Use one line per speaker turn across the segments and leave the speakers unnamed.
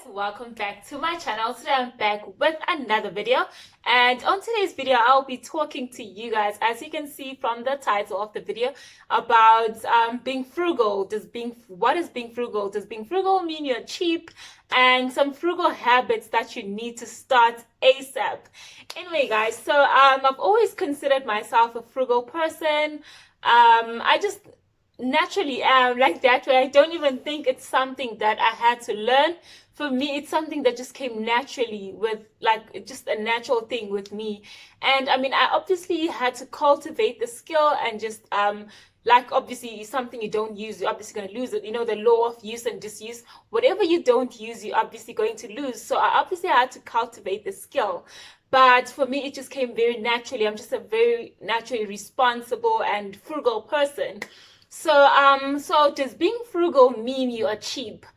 welcome back to my channel. Today I'm back with another video, and on today's video I'll be talking to you guys, as you can see from the title of the video, about being frugal. What is being frugal? Does being frugal mean you're cheap? And some frugal habits that you need to start ASAP. Anyway guys, so I've always considered myself a frugal person. I just naturally am like that way. I don't even think it's something that I had to learn. For me, it's something that just came naturally, with like just a natural thing with me. And I mean, I obviously had to cultivate the skill, and just like, obviously something you don't use, you're obviously going to lose it. You know, the law of use and disuse. Whatever you don't use, you're obviously going to lose. So I obviously had to cultivate the skill. But for me, it just came very naturally. I'm just a very naturally responsible and frugal person. So does being frugal mean you are cheap?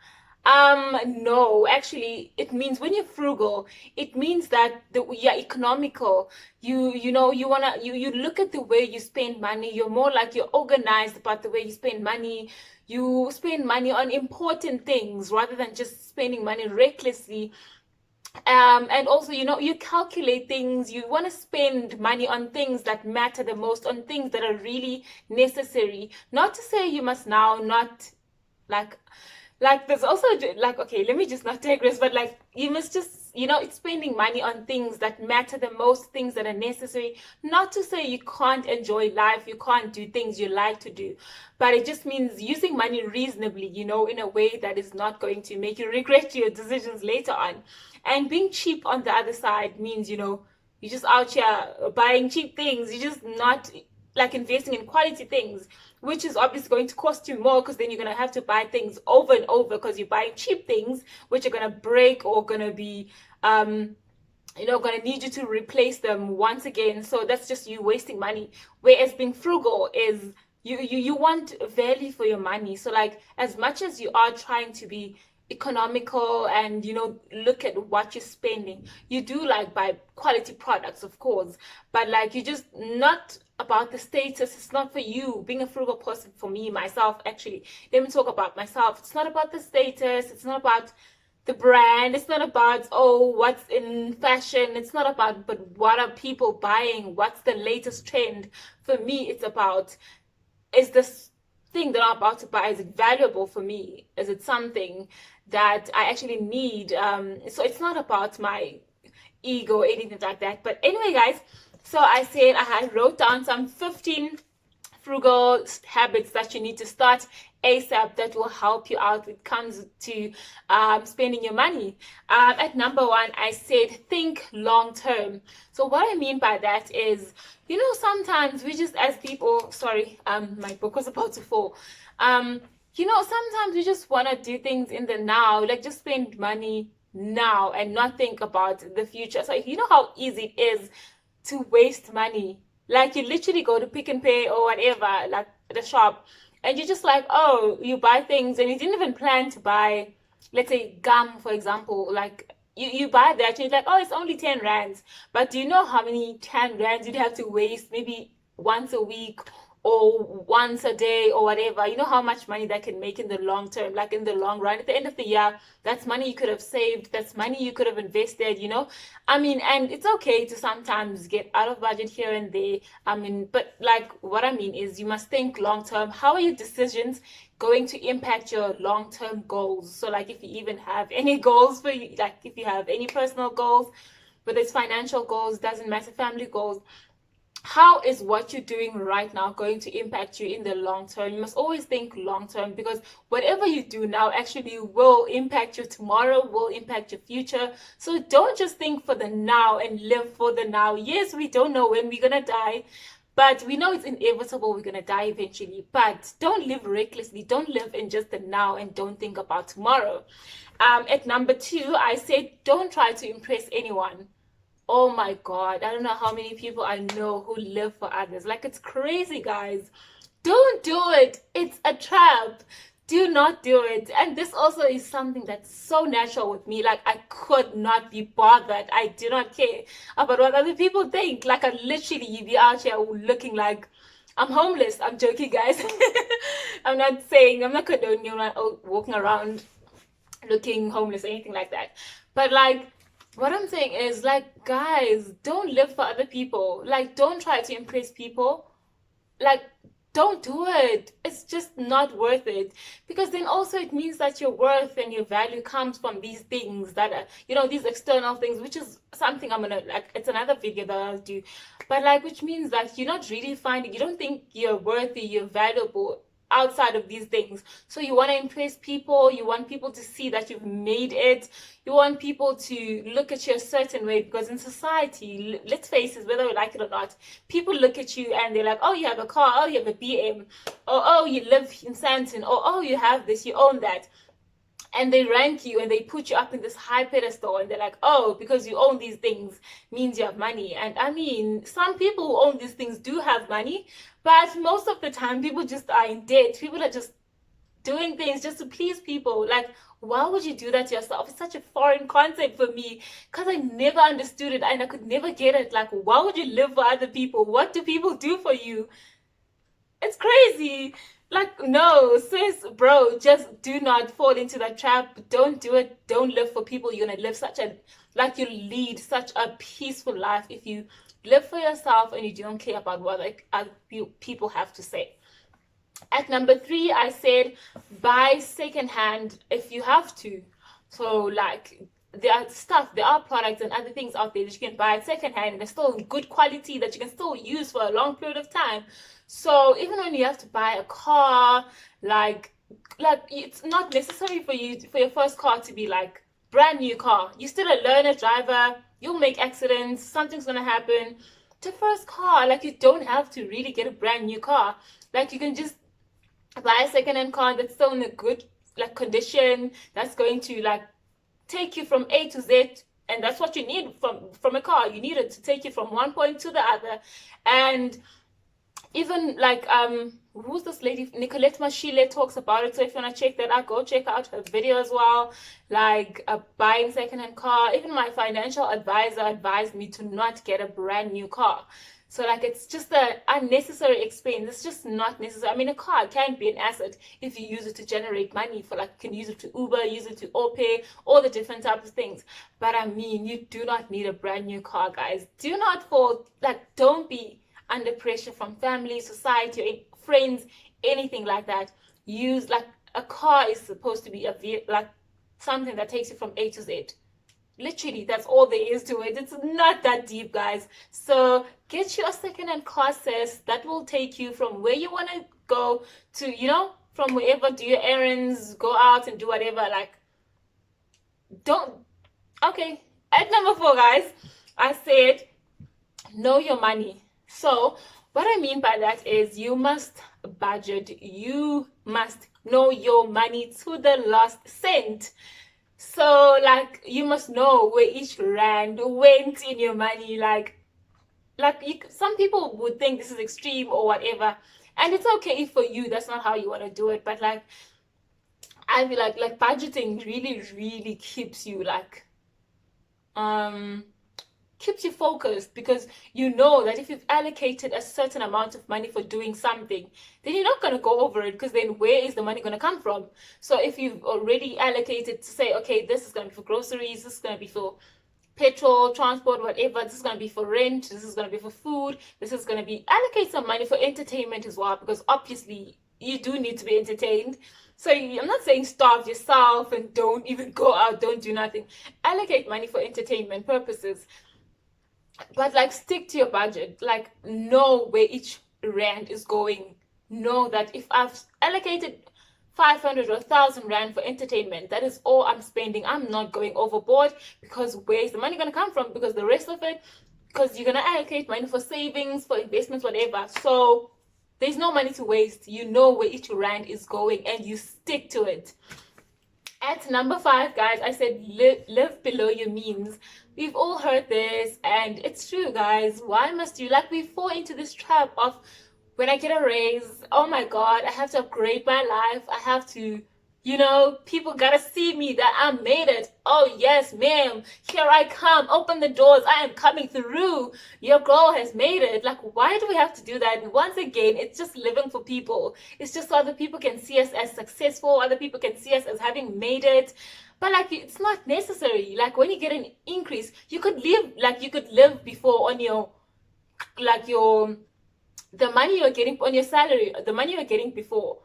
No, actually, it means when you're frugal, it means that you're economical. You look at the way you spend money. You're more like, you're organized about the way you spend money. You spend money on important things rather than just spending money recklessly. And also, you calculate things. You want to spend money on things that matter the most, on things that are really necessary. Not to say you must now not, like there's also, like, okay, let me just not digress, but like, you must just, it's spending money on things that matter the most, things that are necessary. Not to say you can't enjoy life, you can't do things you like to do, but it just means using money reasonably, in a way that is not going to make you regret your decisions later on. And being cheap on the other side means, you're just out here buying cheap things. You're just not like investing in quality things, which is obviously going to cost you more, because then you're going to have to buy things over and over, because you're buying cheap things which are going to break, or going to be going to need you to replace them once again. So that's just you wasting money. Whereas being frugal is you want value for your money. So like, as much as you are trying to be economical and look at what you're spending, you do like buy quality products, of course, but like, you just not about the status. It's not for you. Being a frugal person, for me, myself, actually, let me talk about myself. It's not about the status. It's not about the brand. It's not about, oh, what's in fashion. It's not about, but what are people buying? What's the latest trend? For me, it's about, is this thing that I'm about to buy, is it valuable for me? Is it something that I actually need? So it's not about my ego or anything like that. But anyway, guys, so I said I wrote down some 15 frugal habits that you need to start ASAP that will help you out when it comes to spending your money. At number 1, I said think long term. So what I mean by that is, sometimes we just, as people, sorry, my book was about to fall. Sometimes we just want to do things in the now, like just spend money now and not think about the future. So you know how easy it is to waste money. Like, you literally go to Pick and Pay or whatever, like the shop, and you're just like, oh, you buy things and you didn't even plan to buy, let's say gum, for example. Like, you buy that and you're like, oh, it's only 10 rands. But do you know how many 10 rands you'd have to waste maybe once a week or once a day or whatever? You know how much money that can make in the long term, like in the long run. At the end of the year, that's money you could have saved, that's money you could have invested. I mean, and it's okay to sometimes get out of budget here and there. I mean, but like, what I mean is, you must think long term. How are your decisions going to impact your long-term goals? So like, if you even have any goals for you, like if you have any personal goals, whether it's financial goals, doesn't matter, family goals, how is what you're doing right now going to impact you in the long term? You must always think long term, because whatever you do now actually will impact you tomorrow, will impact your future. So don't just think for the now and live for the now. Yes, we don't know when we're gonna die, but we know it's inevitable. We're gonna die eventually. But don't live recklessly. Don't live in just the now and don't think about tomorrow. At number 2, I said don't try to impress anyone. Oh my God, I don't know how many people I know who live for others. Like, it's crazy, guys. Don't do it. It's a trap. Do not do it. And this also is something that's so natural with me. Like, I could not be bothered. I do not care about what other people think. Like, I literally be out here looking like I'm homeless. I'm joking, guys. I'm not condoning walking around looking homeless or anything like that. But like, what I'm saying is, like, guys, don't live for other people. Like, don't try to impress people. Like, don't do it. It's just not worth it. Because then also it means that your worth and your value comes from these things that are, you know, these external things, which is something I'm gonna, like, it's another video that I'll do. But like, which means that you're not really finding, you don't think you're worthy, you're valuable outside of these things. So you want to impress people, you want people to see that you've made it, you want people to look at you a certain way, because in society, let's face it, whether we like it or not, people look at you and they're like, oh, you have a car, oh, you have a BM, or oh, you live in Santon, or oh, you have this, you own that. And they rank you and they put you up in this high pedestal, and they're like, oh, because you own these things means you have money. And I mean, some people who own these things do have money, but most of the time people just are in debt. People are just doing things just to please people. Like, why would you do that to yourself? It's such a foreign concept for me, because I never understood it and I could never get it. Like, why would you live for other people? What do people do for you? It's crazy. Like, no, sis, bro, just do not fall into that trap. Don't do it. Don't live for people. You're gonna live you lead such a peaceful life if you live for yourself and you don't care about what like other people have to say. At number 3, I said buy secondhand if you have to. So like, there are products and other things out there that you can buy secondhand, and they're still good quality that you can still use for a long period of time. So even when you have to buy a car, like it's not necessary for your first car to be like brand new car. You're still a learner driver, you'll make accidents, something's gonna happen. The first car, like, you don't have to really get a brand new car. Like, you can just buy a second-hand car that's still in a good like condition, that's going to like take you from A to Z, and that's what you need from a car. You need it to take you from one point to the other. And even like who's this lady, Nicolette Mashile, talks about it. So if you want to check that out, go check out her video as well, like buying second-hand car. Even my financial advisor advised me to not get a brand new car. So like, it's just an unnecessary expense. It's just not necessary. I mean, a car can be an asset if you use it to generate money for, like, you can use it to Uber, use it to OPay, all the different types of things. But I mean, you do not need a brand new car, guys. Do not fall, like, don't be under pressure from family, society, or friends, anything like that. Use, like, a car is supposed to be like something that takes you from A to Z. Literally, that's all there is to it. It's not that deep, guys. So get you a second-hand car, sis. That will take you from where you want to go to, you know, from wherever, do your errands, go out and do whatever. Like, don't. Okay, at number 4, guys, I said know your money. So what I mean by that is you must budget. You must know your money to the last cent. So like, you must know where each rand went in your money. Like some people would think this is extreme or whatever, and it's okay if for you that's not how you want to do it. But like, I feel like budgeting really keeps you like keeps you focused, because you know that if you've allocated a certain amount of money for doing something, then you're not going to go over it, because then where is the money going to come from? So if you've already allocated to say, okay, this is going to be for groceries, this is going to be for petrol, transport, whatever, this is going to be for rent, this is going to be for food, this is going to be, allocate some money for entertainment as well, because obviously you do need to be entertained. So I'm not saying starve yourself and don't even go out, don't do nothing. Allocate money for entertainment purposes. But like, stick to your budget. Like, know where each rand is going. Know that if I've allocated 500 or 1,000 rand for entertainment, that is all I'm spending. I'm not going overboard, because where's the money going to come from? Because the rest of it, because you're going to allocate money for savings, for investments, whatever. So there's no money to waste. You know where each rand is going and you stick to it. At number 5, guys, I said live below your means. We've all heard this, and it's true, guys. Why must you? Like, we fall into this trap of, when I get a raise, oh my God, I have to upgrade my life. I have to, you know, people gotta see me that I made it. Oh yes, ma'am, here I come. Open the doors. I am coming through. Your girl has made it. Like, why do we have to do that? Once again, it's just living for people. It's just so other people can see us as successful. Other people can see us as having made it. But like, it's not necessary. Like, when you get an increase, you could live before on your, like, your, the money you're getting on your salary, the money you're getting before.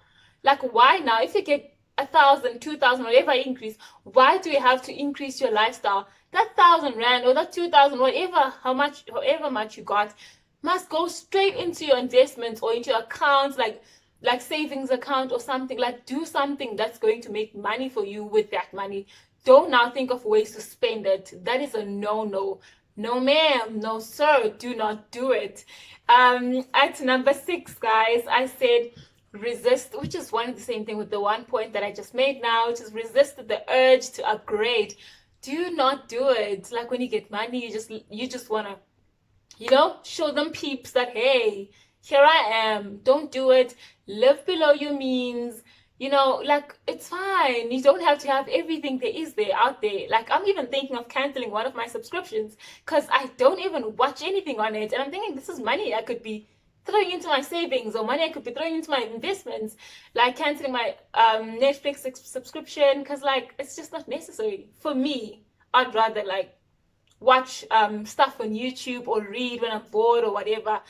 Like, why now, if you get 1,000, 2,000, whatever increase, why do you have to increase your lifestyle? That 1,000 rand or that 2,000, whatever, however much you got, must go straight into your investments or into your accounts, like savings account or something. Like, do something that's going to make money for you with that money. Don't now think of ways to spend it. That is a no. No ma'am, no sir, do not do it. At number 6, guys, I said resist, which is one of the same thing with the one point that I just made now, which is resist the urge to upgrade. Do not do it. Like, when you get money, you just wanna, show them peeps that, hey, here I am. Don't do it. Live below your means. Like, it's fine. You don't have to have everything there out there. Like, I'm even thinking of canceling one of my subscriptions because I don't even watch anything on it. And I'm thinking, this is money I could be throwing into my savings, or money I could be throwing into my investments. Like, canceling my Netflix subscription because, like, it's just not necessary for me. I'd rather, like, watch stuff on YouTube or read when I'm bored or whatever.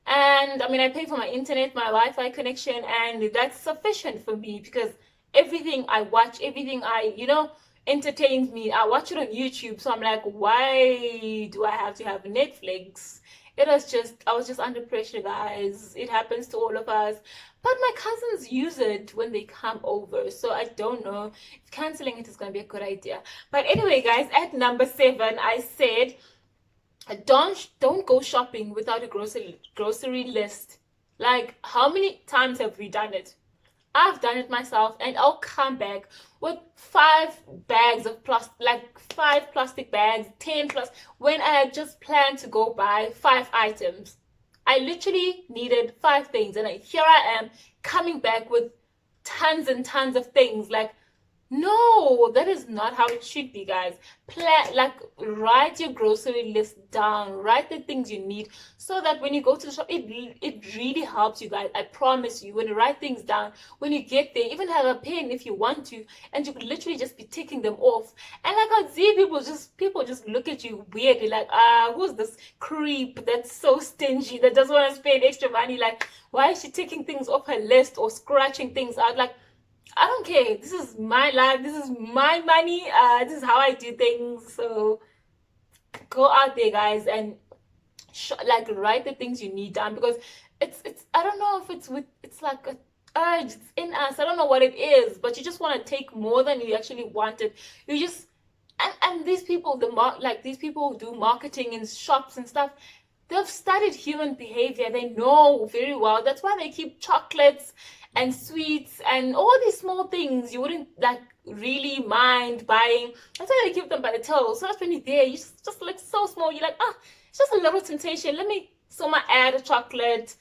And I mean, I pay for my internet, my Wi-Fi connection, and that's sufficient for me because everything I watch, everything entertains me, I watch it on YouTube. So I'm like, why do I have to have Netflix? I was just under pressure, guys. It happens to all of us. But my cousins use it when they come over. So I don't know if canceling it is going to be a good idea. But anyway, guys, at number 7, I said, don't go shopping without a grocery list. Like, how many times have we done it? I've done it myself, and I'll come back with 5 bags of like 5 plastic bags, 10 plus, when I had just planned to go buy 5 items. I literally needed 5 things, and here I am coming back with tons and tons of things. Like, no, that is not how it should be, guys. Write your grocery list down. Write the things you need so that when you go to the shop, it really helps you, guys. I promise you, when you write things down, when you get there, even have a pen if you want to, and you could literally just be ticking them off. And like, I see people just look at you weirdly, like, who's this creep that's so stingy, that doesn't want to spend extra money? Like, why is she taking things off her list or scratching things out? Like, I don't care. This is my life. This is my money. This is how I do things. So go out there, guys, and write the things you need down, because it's I don't know if it's like a urge. It's in us. I don't know what it is, but you just want to take more than you actually wanted. You just and these people, these people who do marketing in shops and stuff, they've studied human behavior. They know very well. That's why they keep chocolates and sweets and all these small things you wouldn't really mind buying. That's why they keep them by the toe. So that's when you're there, you just look so small. You're like, it's just a little temptation. So I add a chocolate,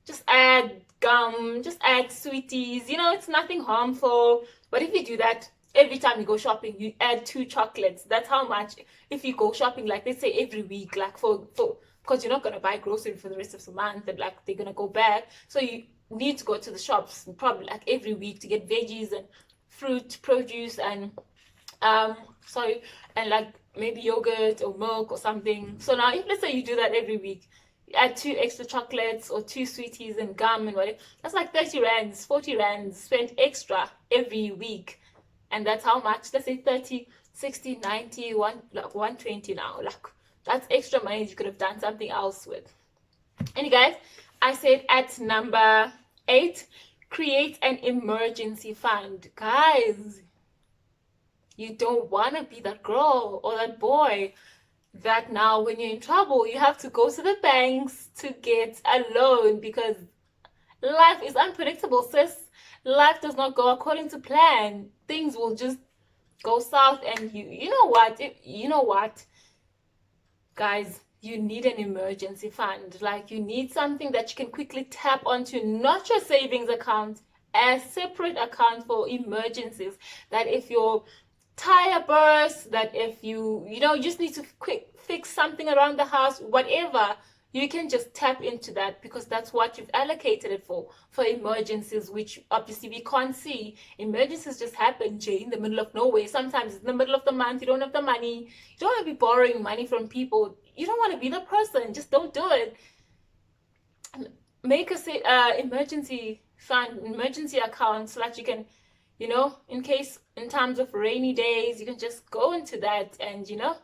just add gum, just add sweeties. It's nothing harmful. But if you do that every time you go shopping, you add 2 chocolates. That's how much. If you go shopping, like, let's say every week, like because you're not gonna buy grocery for the rest of the month, and like, they're gonna go back. So you need to go to the shops probably like every week to get veggies and fruit, produce, and and like maybe yogurt or milk or something. So now, if let's say you do that every week, you add 2 extra chocolates or 2 sweeties and gum and whatever, that's like 30 rands, 40 rands spent extra every week. And that's how much? Let's say 30, 60, 90, 120 now. Like, that's extra money you could have done something else with. And guys, I said at number 8, create an emergency fund. Guys, you don't want to be that girl or that boy that now when you're in trouble, you have to go to the banks to get a loan, because life is unpredictable, sis. Life does not go according to plan. Things will just go south, and you know what, guys, you need an emergency fund. Like, you need something that you can quickly tap onto, not your savings account, a separate account for emergencies. That if your tire bursts, that if you just need to quick fix something around the house, whatever, you can just tap into that, because that's what you've allocated it for emergencies, which obviously we can't see. Emergencies just happen, Jay, in the middle of nowhere. Sometimes it's in the middle of the month, you don't have the money, you don't want to be borrowing money from people, you don't want to be the person, just don't do it. Make a emergency fund, emergency account, so that you can, you know, in case, in times of rainy days, you can just go into that and, you know,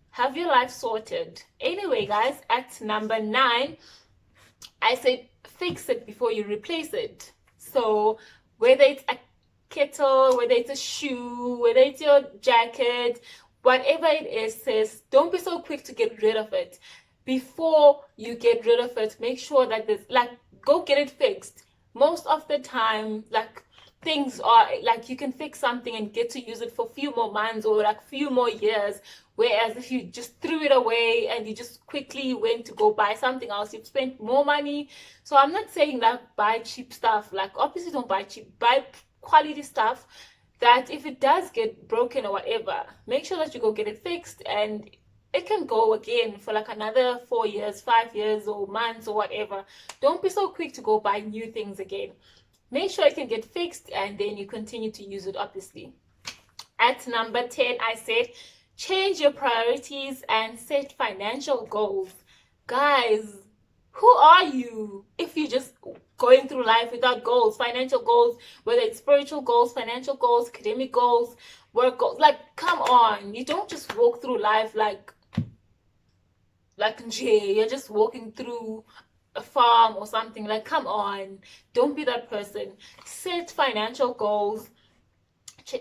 have your life sorted. Anyway, guys, at number 9, I said fix it before you replace it. So whether it's a kettle, whether it's a shoe, whether it's your jacket, whatever it is, sis, don't be so quick to get rid of it. Before you get rid of it, make sure that there's, like, go get it fixed. Most of the time, like, things are like, you can fix something and get to use it for a few more months or like few more years, whereas if you just threw it away and you just quickly went to go buy something else, you've spent more money. So I'm not saying that buy cheap stuff, like, obviously don't buy cheap, buy quality stuff that if it does get broken or whatever, make sure that you go get it fixed, and it can go again for like another 4 years, 5 years, or months, or whatever. Don't be so quick to go buy new things again. Make sure it can get fixed, and then you continue to use it, obviously. At number 10, I said change your priorities and set financial goals. Guys, who are you if you're just going through life without goals, financial goals, whether it's spiritual goals, financial goals, academic goals, work goals? Like, come on. You don't just walk through life like Jay, you're just walking through a farm or something. Like, come on, don't be that person. Set financial goals,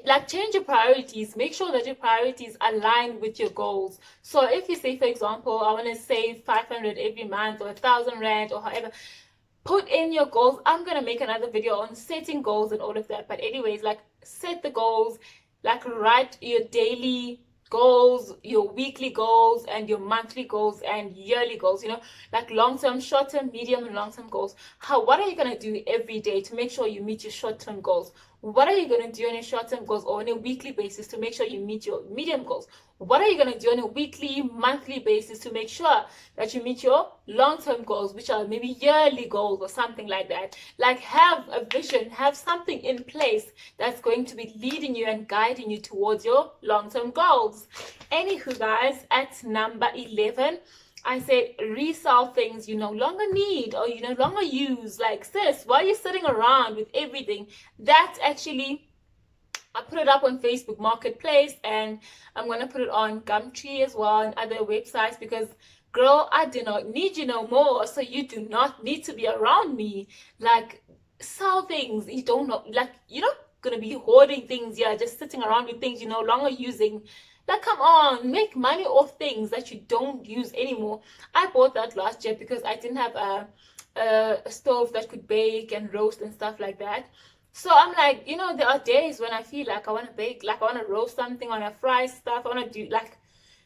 like, change your priorities. Make sure that your priorities align with your goals. So if you say, for example, I want to save 500 every month, or 1,000 rand, or however, put in your goals. I'm gonna make another video on setting goals and all of that, but anyways, like, set the goals, like, write your daily goals, your weekly goals, and your monthly goals and yearly goals, you know, like long-term, short-term, medium, and long-term goals. What are you going to do every day to make sure you meet your short-term goals? What are you going to do on your short-term goals, or on a weekly basis, to make sure you meet your medium goals? What are you going to do on a weekly, monthly basis to make sure that you meet your long-term goals, which are maybe yearly goals or something like that? Like, have a vision, have something in place that's going to be leading you and guiding you towards your long-term goals. Anywho, guys, at number 11, I said resell things you no longer need or you no longer use. Like, sis, why are you sitting around with everything? That actually, I put it up on Facebook Marketplace, and I'm going to put it on Gumtree as well and other websites, because, girl, I do not need you no more, so you do not need to be around me. Like, sell things you don't know. Like, you're not going to be hoarding things, yeah, just sitting around with things you're no longer using. Like, come on, make money off things that you don't use anymore. I bought that last year because I didn't have a stove that could bake and roast and stuff like that. So I'm like, you know, there are days when I feel like I want to bake, like I want to roast something, I want to fry stuff, I want to do, like,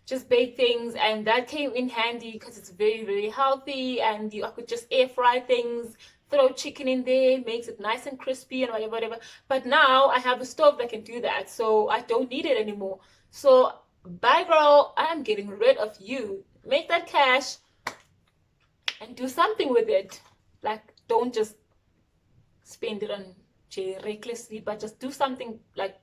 just bake things. And that came in handy because it's very, very healthy, and I could just air fry things, throw chicken in there, makes it nice and crispy and whatever. But now I have a stove that can do that, so I don't need it anymore. So bye, girl, I am getting rid of you. Make that cash and do something with it. Like, don't just spend it on recklessly, but just do something, like,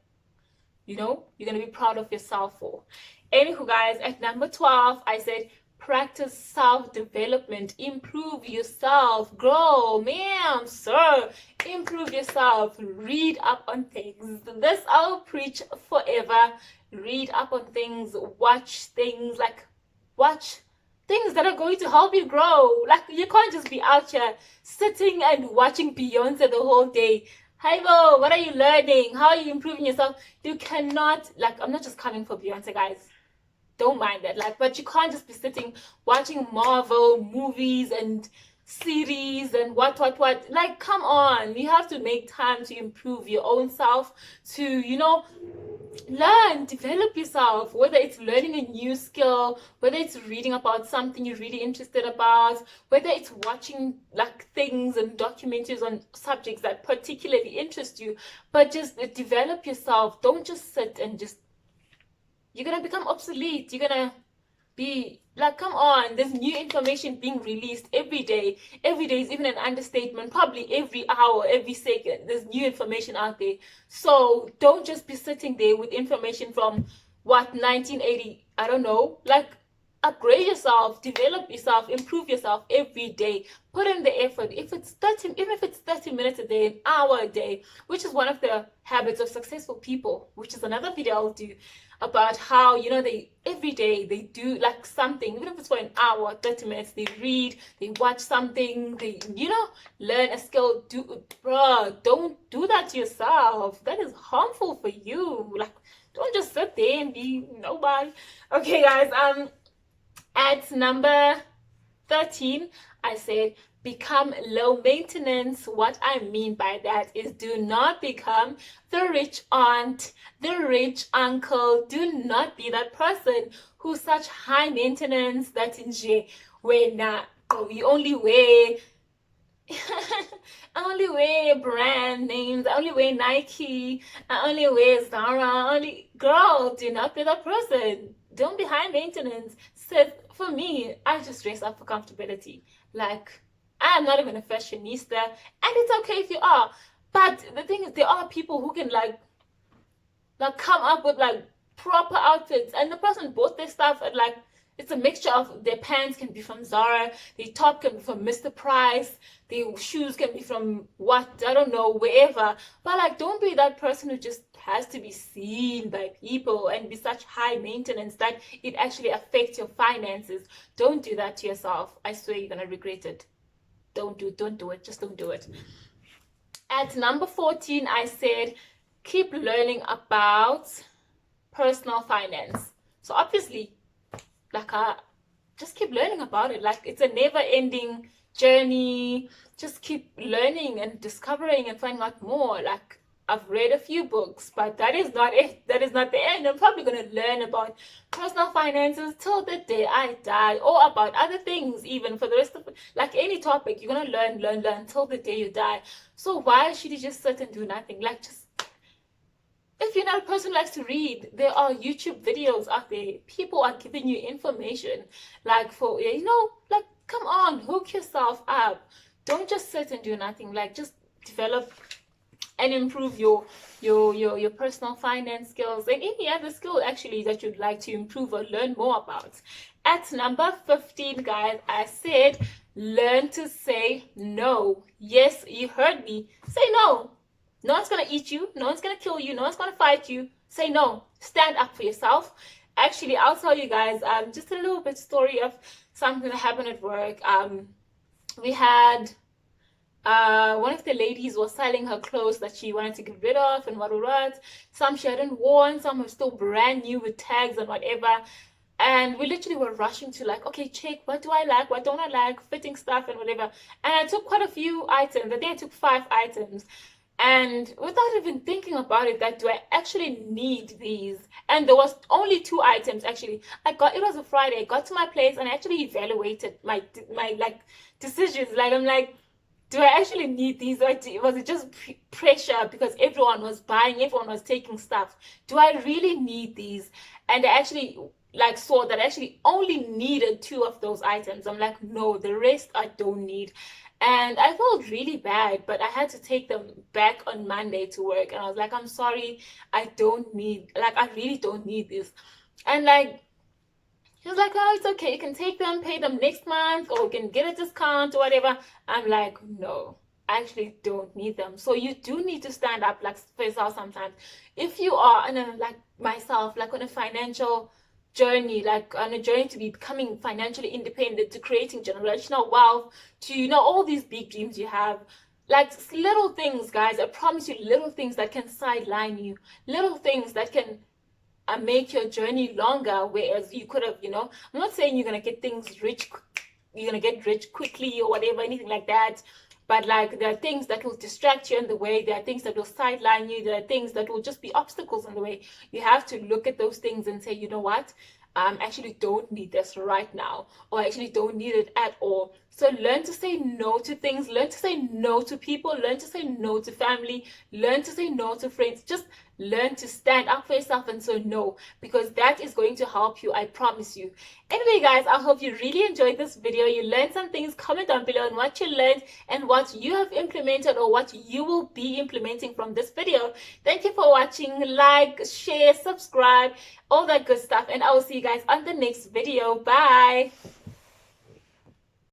you know, you're gonna be proud of yourself for. Anywho, guys, at number 12, I said practice self-development. Improve yourself. Grow, ma'am, sir, improve yourself. Read up on things. This I'll preach forever. Read up on things, watch things, like, watch things that are going to help you grow. Like, you can't just be out here sitting and watching Beyonce the whole day. Hey, Bo, what are you learning? How are you improving yourself? You cannot, like, I'm not just coming for Beyonce, guys. Don't mind that. Like, but you can't just be sitting watching Marvel movies and series and what. Like, come on. You have to make time to improve your own self, to, you know, learn, develop yourself, whether it's learning a new skill, whether it's reading about something you're really interested about, whether it's watching, like, things and documentaries on subjects that particularly interest you. But just develop yourself. Don't just sit and just, you're gonna become obsolete. You're gonna be like, come on, there's new information being released every day. Every day is even an understatement. Probably every hour, every second, there's new information out there. So don't just be sitting there with information from what, 1980, I don't know. Like, upgrade yourself, develop yourself, improve yourself every day. Put in the effort. If it's 30, even if it's 30 minutes a day, an hour a day, which is one of the habits of successful people, which is another video I'll do about how, you know, they every day they do like something, even if it's for an hour, 30 minutes, they read, they watch something, they, you know, learn a skill. Bruh, don't do that to yourself. That is harmful for you. Like, don't just sit there and be nobody. Okay, guys, at number 13, I said become low maintenance. What I mean by that is do not become the rich aunt, the rich uncle. Do not be that person who's such high maintenance that in when you only wear I only wear brand names, I only wear Nike, I only wear Zara, only girl, do not be that person. Don't be high maintenance. So for me, I just dress up for comfortability. Like, I'm not even a fashionista, and it's okay if you are. But the thing is, there are people who can like come up with like proper outfits, and the person bought their stuff at like, it's a mixture of their pants can be from Zara, their top can be from Mr. Price, their shoes can be from what, I don't know, wherever. But like, don't be that person who just has to be seen by people and be such high maintenance that it actually affects your finances. Don't do that to yourself. I swear you're gonna regret it. Don't do it. Just don't do it. At number 14, I said keep learning about personal finance. So obviously, like, just keep learning about it. Like, it's a never-ending journey. Just keep learning and discovering and finding out more. Like, I've read a few books, but that is not it. That is not the end. I'm probably going to learn about personal finances till the day I die, or about other things even for the rest of it. Like, any topic, you're going to learn till the day you die. So why should you just sit and do nothing? Like, just, if you're not a person who likes to read, there are YouTube videos out there. People are giving you information. Like, for, you know, like, come on, hook yourself up. Don't just sit and do nothing. Like, just develop and improve your personal finance skills and any other skill actually that you'd like to improve or learn more about. At number 15, guys, I said learn to say no. Yes, you heard me. Say no. No one's gonna eat you, no one's gonna kill you, no one's gonna fight you. Say no. Stand up for yourself. Actually, I'll tell you guys just a little bit story of something that happened at work. We had one of the ladies was selling her clothes that she wanted to get rid of and what. Some she hadn't worn, some were still brand new with tags and whatever. And we literally were rushing to like, okay, check, what do I like, what don't I like, fitting stuff and whatever. And I took quite a few items. I think I took 5 items. And without even thinking about it, that do I actually need these? And there was only 2 items actually. It was a Friday. I got to my place and I actually evaluated my like decisions. Like, I'm like, do I actually need these, or was it just pressure because everyone was buying, everyone was taking stuff? Do I really need these? And I actually like saw that I actually only needed 2 of those items. I'm like, no, the rest I don't need. And I felt really bad, but I had to take them back on Monday to work. And I was like, I'm sorry, I really don't need this. And like, he was like, oh, it's okay, you can take them, pay them next month, or you can get a discount or whatever. I'm like, no, I actually don't need them. So you do need to stand up like for yourself sometimes. If you are like myself, like on a financial journey, like on a journey to becoming financially independent, to creating generational wealth, to, you know, all these big dreams you have, like little things, guys, I promise you, little things that can sideline you, little things that can make your journey longer, whereas you could have, you know, I'm not saying you're gonna get you're gonna get rich quickly or whatever, anything like that. But like, there are things that will distract you in the way, there are things that will sideline you, there are things that will just be obstacles in the way. You have to look at those things and say, you know what, I actually don't need this right now, or I actually don't need it at all. So learn to say no to things, learn to say no to people, learn to say no to family, learn to say no to friends. Just learn to stand up for yourself and say no, because that is going to help you, I promise you. Anyway, guys, I hope you really enjoyed this video. You learned some things. Comment down below on what you learned and what you have implemented or what you will be implementing from this video. Thank you for watching. Like, share, subscribe, all that good stuff, and I will see you guys on the next video. Bye.